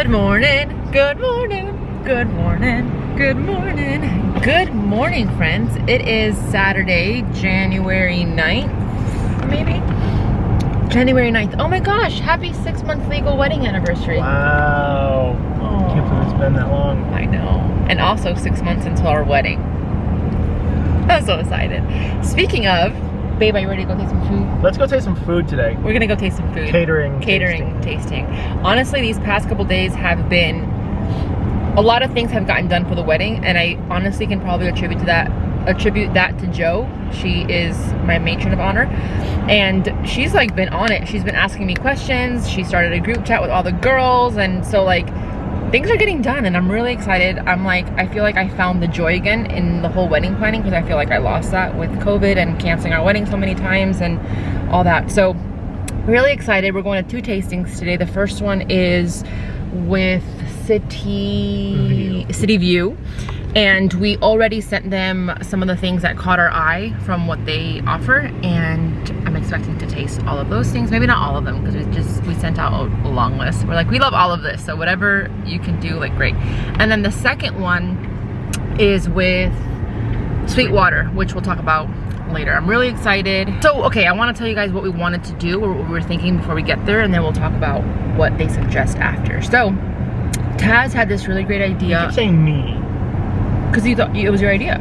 Good morning, good morning, good morning, good morning. Good morning, friends. It is Saturday, January 9th, maybe? January 9th. Oh my gosh, happy 6-month legal wedding anniversary. Wow. Oh, I can't believe it's been that long. I know. And also 6 months until our wedding. I'm so excited. Speaking of, babe, are you ready to go taste some food? Let's go taste some food today. We're gonna go taste some food. Catering, tasting. Honestly, these past couple days have been, a lot of things have gotten done for the wedding, and I honestly can probably attribute that to Jo. She is my matron of honor, and she's like been on it. She's been asking me questions. She started a group chat with all the girls, and so like things are getting done, and I'm really excited. I feel like I found the joy again in the whole wedding planning, because I feel like I lost that with COVID and canceling our wedding so many times and all that. So really excited. We're going to 2 tastings today. The first one is with City View, and we already sent them some of the things that caught our eye from what they offer, and I'm expecting to taste all of those things. Maybe not all of them, because we sent out a long list. We're like, we love all of this, so whatever you can do, like, great. And then the second one is with Sweetwater, which we'll talk about later. I'm really excited. So okay, I want to tell you guys what we wanted to do, or what we were thinking before we get there, and then we'll talk about what they suggest after. So Taz had this really great idea. You keep saying me. Because you thought it was your idea.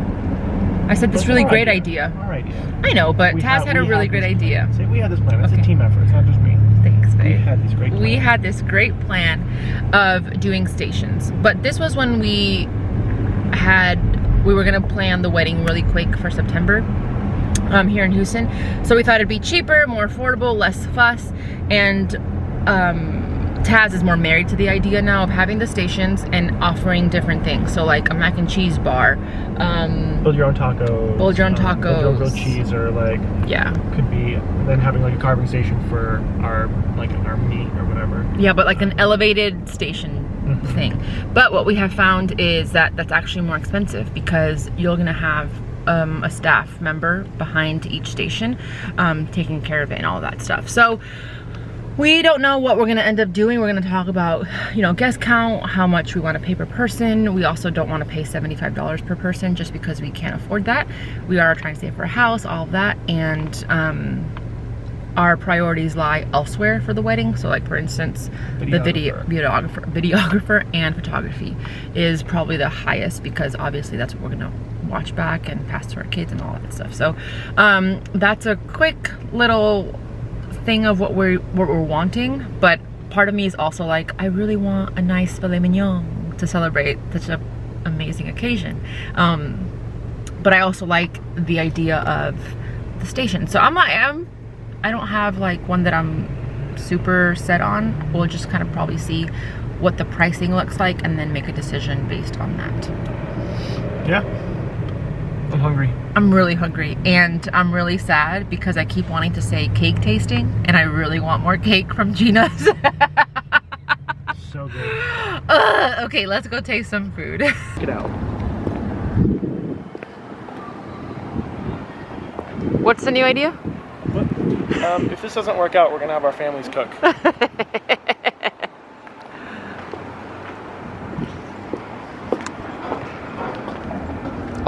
I said this really great idea. Our idea. I know, but Taz had a really great idea. Say we had this plan. It's Okay. a team effort. It's not just me. Thanks, babe. We had this great plan. We had this great plan of doing stations, but this was when we were gonna plan the wedding really quick for September here in Houston. So we thought it'd be cheaper, more affordable, less fuss, and Taz is more married to the idea now of having the stations and offering different things. So like a mac and cheese bar, build your own tacos. Build your own Build your own grilled tacos. cheese, or like, yeah. could be, and then having like a carving station for our meat or whatever. Yeah, but like an elevated station thing. But what we have found is that that's actually more expensive, because you're gonna have a staff member behind each station taking care of it and all that stuff. So we don't know what we're gonna end up doing. We're gonna talk about, you know, guest count, how much we want to pay per person. We also don't want to pay $75 per person just because we can't afford that. We are trying to save for a house, all of that, and our priorities lie elsewhere for the wedding. So like, for instance, the videographer and photography is probably the highest, because obviously that's what we're gonna watch back and pass to our kids and all that stuff. So that's a quick little thing of what we're wanting. But part of me is also like, I really want a nice filet mignon to celebrate such an amazing occasion. But I also like the idea of the station. So I don't have like one that I'm super set on. We'll just kind of probably see what the pricing looks like and then make a decision based on that. Yeah. I'm hungry. I'm really hungry, and I'm really sad because I keep wanting to say cake tasting, and I really want more cake from Gina's. So good. Okay, let's go taste some food. Get out. What's the new idea? What? If this doesn't work out, we're gonna have our families cook.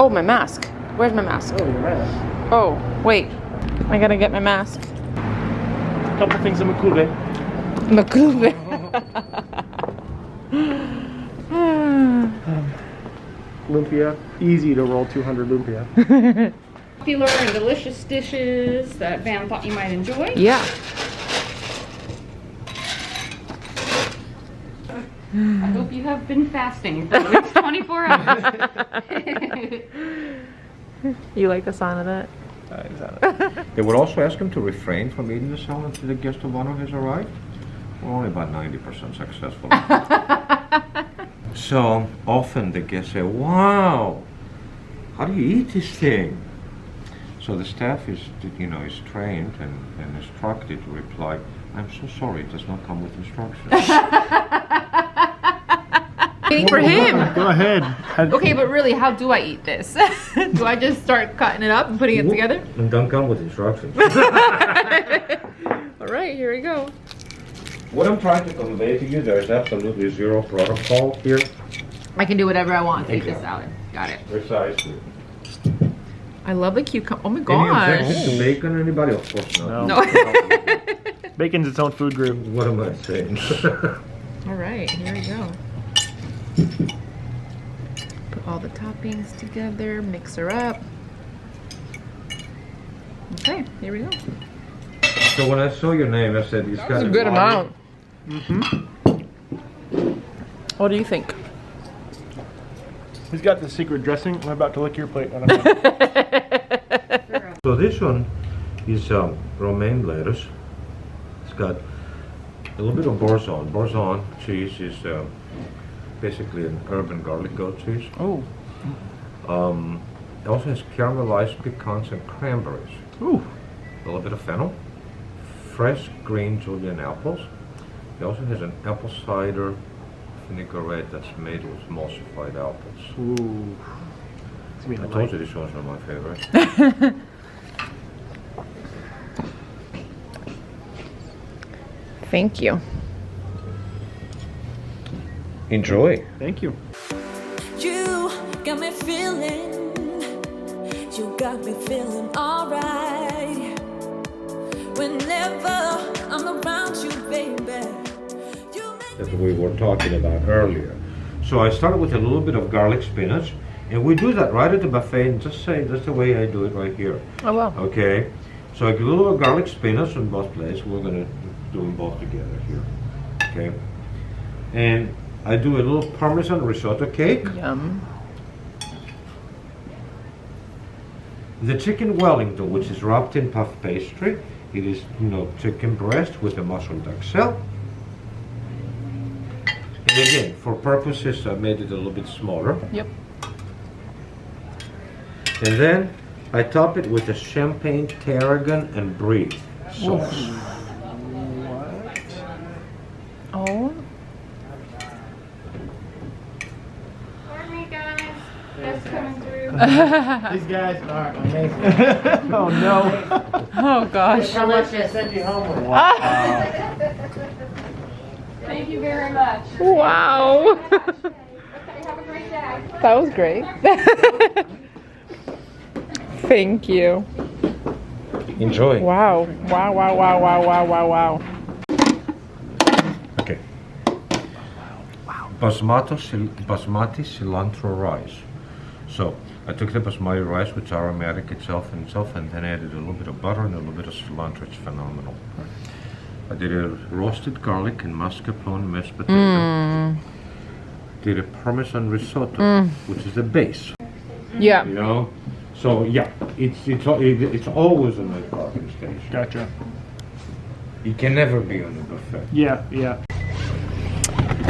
Oh, my mask. Where's my mask? Oh, your mask. Oh, wait. I gotta get my mask. A couple things in Makube. Makube. Lumpia. Easy to roll 200 lumpia. Popular and delicious dishes that Van thought you might enjoy. Yeah. I hope you have been fasting for at least 24 hours. You like the sound of that? They would also ask him to refrain from eating the salad until the guest of honor has arrived. We're only about 90% successful. So often the guests say, wow, how do you eat this thing? So the staff is trained and instructed to reply, I'm so sorry, it does not come with instructions. Waiting for him. Go ahead. Okay, but really, how do I eat this? Do I just start cutting it up and putting it together? And don't come with instructions. All right, here we go. what I'm trying to convey to you, there's absolutely zero protocol here. I can do whatever I want to eat this Exactly. salad. Got it. Precisely. I love the cucumber. Oh my Any gosh. objection to bacon? Anybody? Of course not. No. No. Bacon's its own food group. What am I saying? All right, here we go. Put all the toppings together, mix her up. Okay, here we go. So when I saw your name, I said, "This That's a good amount. What do you think? He's got the secret dressing. I'm about to lick your plate. I don't know. So this one is romaine lettuce. It's got a little bit of boursin. Boursin cheese is basically an herb and garlic goat cheese. Oh. It also has caramelized pecans and cranberries. Ooh. A little bit of fennel, fresh green Julienne apples. It also has an apple cider vinaigrette that's made with emulsified apples. Ooh. It's gonna be I a told light. you these ones are my favorite. Thank you. Enjoy. Thank you. You got me feeling, you got me feeling alright. Whenever I'm around you, baby, you make That we were talking about earlier. So I started with a little bit of garlic spinach, and we do that right at the buffet, and just say that's the way I do it right here. Oh wow. Okay, so I get a little garlic spinach on both plates. We're gonna do them both together here. Okay, and I do a little Parmesan risotto cake. Yum. The chicken Wellington, which is wrapped in puff pastry. It is, chicken breast with a mushroom duck shell. And again, for purposes, I made it a little bit smaller. Yep. And then I top it with a champagne tarragon and brie sauce. Oh. Morning, guys. That's coming through. These guys are amazing. Oh no. Oh gosh. How much I sent you home with? Thank you very much. Wow. Okay, have a great day. That was great. Thank you. Enjoy. Wow. Wow, wow, wow, wow, wow, wow, wow. Okay. Basmati cilantro rice. So I took the basmati rice, which is aromatic itself, and then added a little bit of butter and a little bit of cilantro. It's phenomenal. I did a roasted garlic and mascarpone mashed potato. Did a Parmesan risotto, which is the base. Yeah. So yeah, it's always on the carving station. Gotcha. It can never be on the buffet. Yeah, yeah.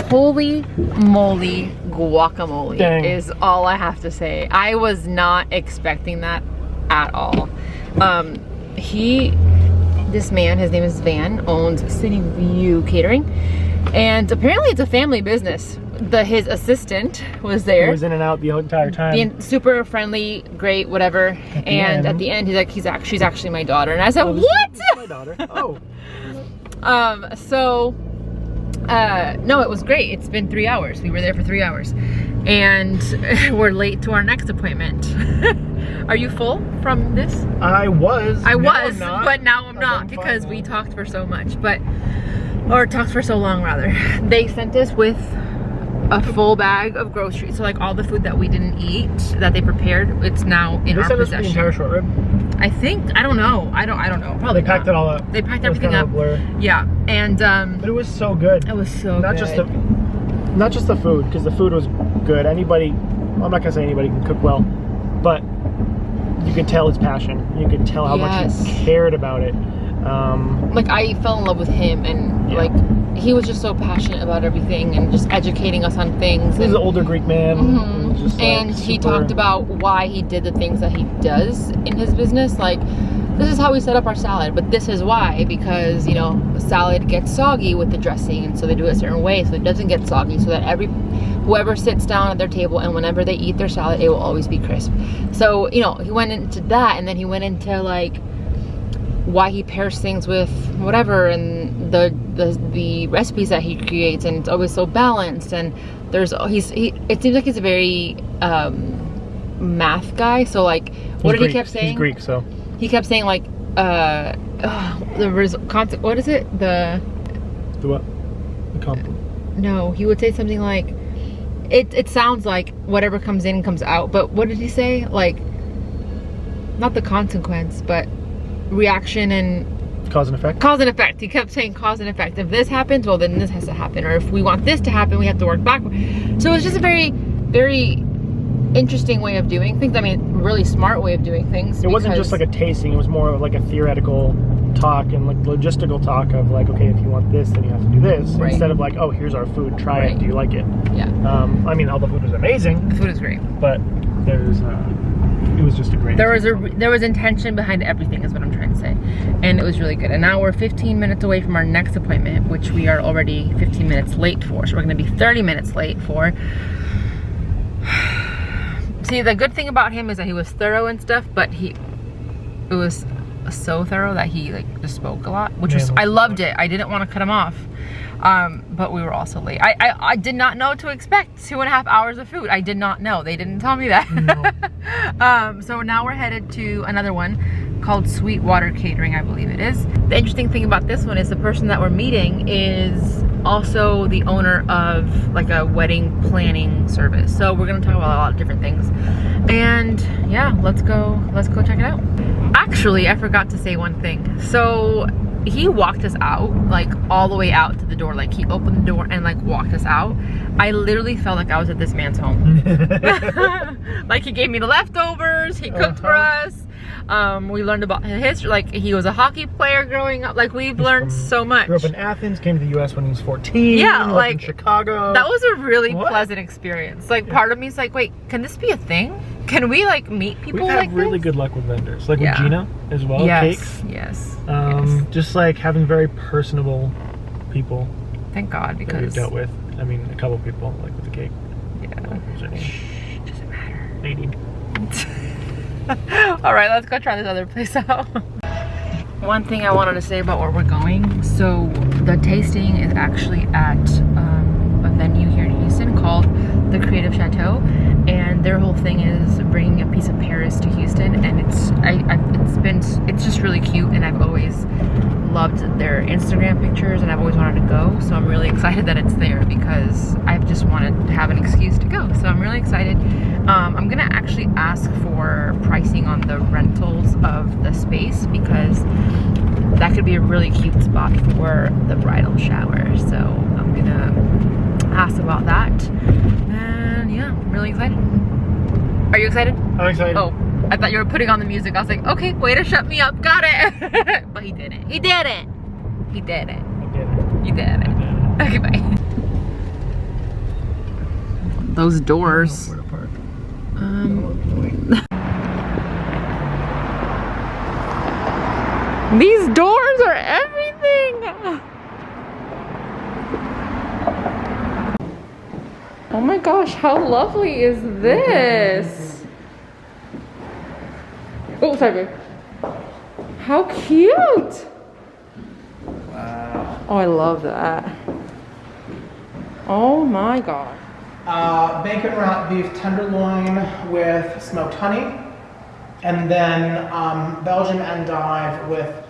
Holy moly guacamole Dang. is all I have to say. I was not expecting that at all. This man, his name is Van, owns City View Catering, and apparently it's a family business. His assistant was He there. was in and out the entire time. Being super friendly, great, whatever. And at the end, he's like, she's actually my daughter. And I said, Oh, this what? is my daughter. Oh. No, it was great. It's been 3 hours. We were there for 3 hours. And we're late to our next appointment. Are you full from this? I was. I Now was, I'm not. but now I'm I've not done because fine we now. talked for so much. Or talked for so long, rather. They sent us with a full bag of groceries. So like all the food that we didn't eat, that they prepared, it's now in They our sent us the possession. entire short rib. I think, I don't know. I don't know. Probably They packed not. it all up. They packed It was everything kind up. of a blur. Yeah, and But it was so good. it was so Not good. just the food, because the food was good. Anybody, I'm not gonna say anybody can cook well, but you could tell his passion. You could tell how Yes. much he cared about it. Like I fell in love with him, and Yeah. like he was just so passionate about everything and just educating us on things. He's and, an older Greek man. Mhm. Just, like, And he super- talked about why he did the things that he does in his business. Like, this is how we set up our salad, but this is why, because the salad gets soggy with the dressing, and so they do it a certain way so it doesn't get soggy, so that whoever sits down at their table and whenever they eat their salad, it will always be crisp. So he went into that, and then he went into like why he pairs things with whatever, and the recipes that he creates, and it's always so balanced. And it seems like he's a very math guy. So like, what did he keep saying? He's Greek, so he kept saying like what is it? The what? The comp. No, he would say something like, it sounds like whatever comes in comes out, but what did he say? Like, not the consequence, but reaction and Cause and effect. Cause and effect. He kept saying cause and effect. If this happens, well then this has to happen, or if we want this to happen, we have to work backward. So it's just a very, very interesting way of doing things. I mean, really smart way of doing things. It wasn't just like a tasting, it was more of like a theoretical talk and like logistical talk of like, okay, if you want this, then you have to do this. Right. Instead of like, oh, here's our food, try it, do you like it? Yeah. I mean, all the food was amazing. The food is great. But it was just a great there was intention behind everything, is what I'm trying to say. And it was really good. And now we're 15 minutes away from our next appointment, which we are already 15 minutes late for. So we're gonna be 30 minutes late for. See, the good thing about him is that he was thorough and stuff, but it was so thorough that he like just spoke a lot, which was, I loved it. I didn't want to cut him off. But we were also late. I did not know what to expect. 2.5 hours of food. I did not know. They didn't tell me that. No. So now we're headed to another one called Sweetwater Catering, I believe it is. The interesting thing about this one is the person that we're meeting is also the owner of like a wedding planning service. So we're gonna talk about a lot of different things. And yeah, let's go check it out. Actually, I forgot to say one thing. So he walked us out, like all the way out to the door. Like he opened the door and like walked us out. I literally felt like I was at this man's home. Like he gave me the leftovers, he cooked for us. We learned about his history, like he was a hockey player growing up. Like we've learned so much. Grew up in Athens, came to the US when he was 14. Yeah, like in like Chicago. That was a really pleasant experience. Like part of me is like, wait, can this be a thing? Can we like meet people We've like had really this? good luck with vendors, like with Gina as well. Cakes. Yes. Just like having very personable people. Thank God, that because we've dealt with. I mean, a couple people like with the cake. Yeah. Doesn't matter. 80. All right, let's go try this other place out. One thing I wanted to say about where we're going. So the tasting is actually at a venue here in Houston called the Creative Chateau, and their whole thing is bringing a piece of Paris to Houston, and it's just really cute, and I've always loved their Instagram pictures, and I've always wanted to go. So I'm really excited that it's there because I've just wanted to have an excuse to go. So I'm really excited. I'm gonna actually ask for pricing on the rentals of the space because that could be a really cute spot for the bridal shower. So I'm gonna ask about that. And yeah, I'm really excited. Are you excited? I'm excited. Oh, I thought you were putting on the music. I was like, okay, way to shut me up. Got it. But he didn't. He didn't. He didn't. You did it. Okay, bye. Those doors. These doors are everything. Oh my gosh, how lovely is this? Oh, sorry. How cute. Wow. Oh, I love that. Oh my god. Bacon wrapped beef tenderloin with smoked honey, and then Belgian endive with.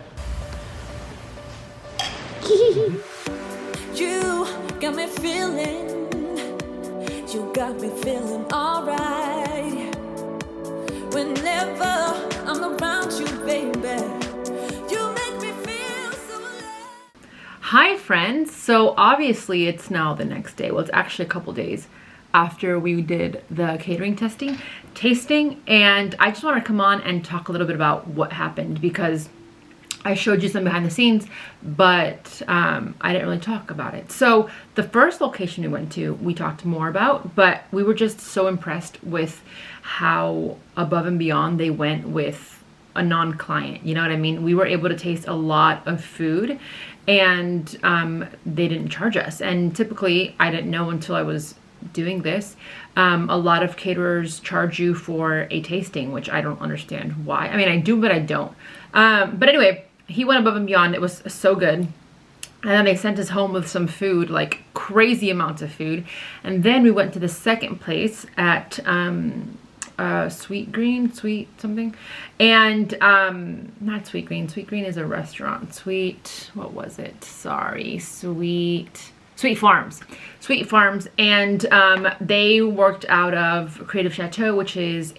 You got me feeling, you got me feeling alright. Whenever I'm around you, baby, you make me feel so alive. Hi friends, so obviously it's now the next day. Well, it's actually a couple days after we did the catering tasting, and I just want to come on and talk a little bit about what happened because I showed you some behind the scenes, but I didn't really talk about it. So the first location we went to, we talked more about, but we were just so impressed with how above and beyond they went with a non-client. You know what I mean? We were able to taste a lot of food, and they didn't charge us. And typically, I didn't know until I was doing this, a lot of caterers charge you for a tasting, which I don't understand why. I mean, I do, but I don't. But anyway, he went above and beyond. It was so good. And then they sent us home with some food, like crazy amounts of food. And then we went to the second place at Sweet Green, Sweet something. And not Sweet Green. Sweet Green is a restaurant. What was it? Sorry. Sweet Farms. Sweet Farms. And they worked out of Creative Chateau, which is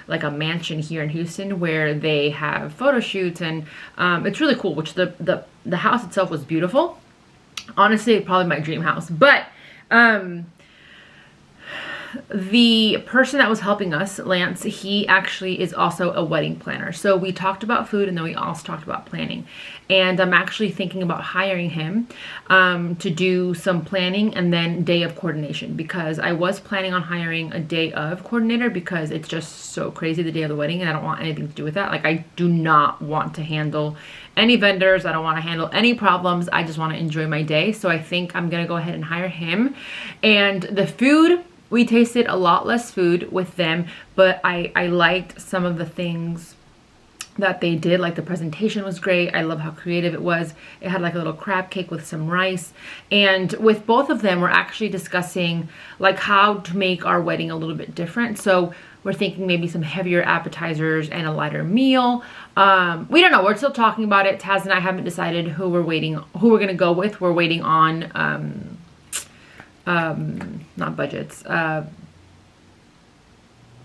like a mansion here in Houston where they have photo shoots, and it's really cool, which the house itself was beautiful. Honestly, probably my dream house. But the person that was helping us, Lance, he actually is also a wedding planner. So we talked about food, and then we also talked about planning. And I'm actually thinking about hiring him to do some planning and then day of coordination, because I was planning on hiring a day of coordinator because it's just so crazy the day of the wedding, and I don't want anything to do with that. Like, I do not want to handle any vendors. I don't want to handle any problems. I just want to enjoy my day. So I think I'm going to go ahead and hire him. And the food, we tasted a lot less food with them, but I liked some of the things that they did. Like, the presentation was great. I love how creative it was. It had like a little crab cake with some rice. And with both of them, we're actually discussing like how to make our wedding a little bit different. So we're thinking maybe some heavier appetizers and a lighter meal. We don't know. We're still talking about it. Taz and I haven't decided who we're going to go with. We're waiting on not budgets,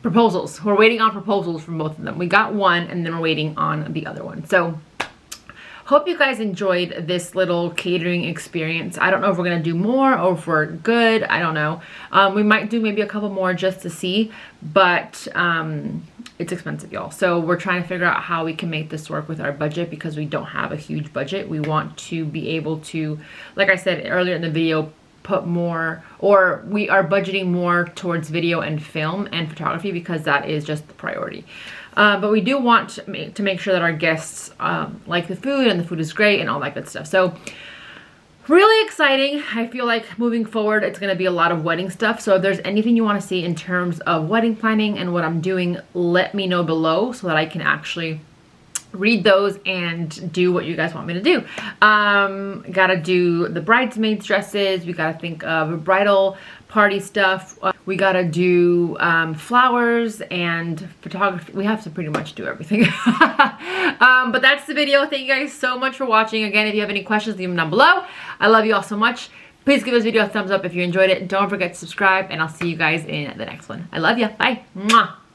proposals. We're waiting on proposals from both of them. We got one, and then we're waiting on the other one. So hope you guys enjoyed this little catering experience. I don't know if we're gonna do more or if we're good. I don't know. We might do maybe a couple more just to see, but it's expensive, y'all. So we're trying to figure out how we can make this work with our budget, because we don't have a huge budget. We want to be able to, like I said earlier in the video, put more, or we are budgeting more towards video and film and photography, because that is just the priority. But we do want to make sure that our guests like the food, and the food is great and all that good stuff. So really exciting. I feel like moving forward, it's going to be a lot of wedding stuff. So if there's anything you want to see in terms of wedding planning and what I'm doing, let me know below so that I can actually read those and do what you guys want me to do. Gotta do the bridesmaids dresses. We gotta think of bridal party stuff. We gotta do flowers and photography. We have to pretty much do everything. But that's the video. Thank you guys so much for watching. Again, if you have any questions, leave them down below. I love you all so much. Please give this video a thumbs up if you enjoyed it. Don't forget to subscribe, and I'll see you guys in the next one. I love you. Bye. Mwah.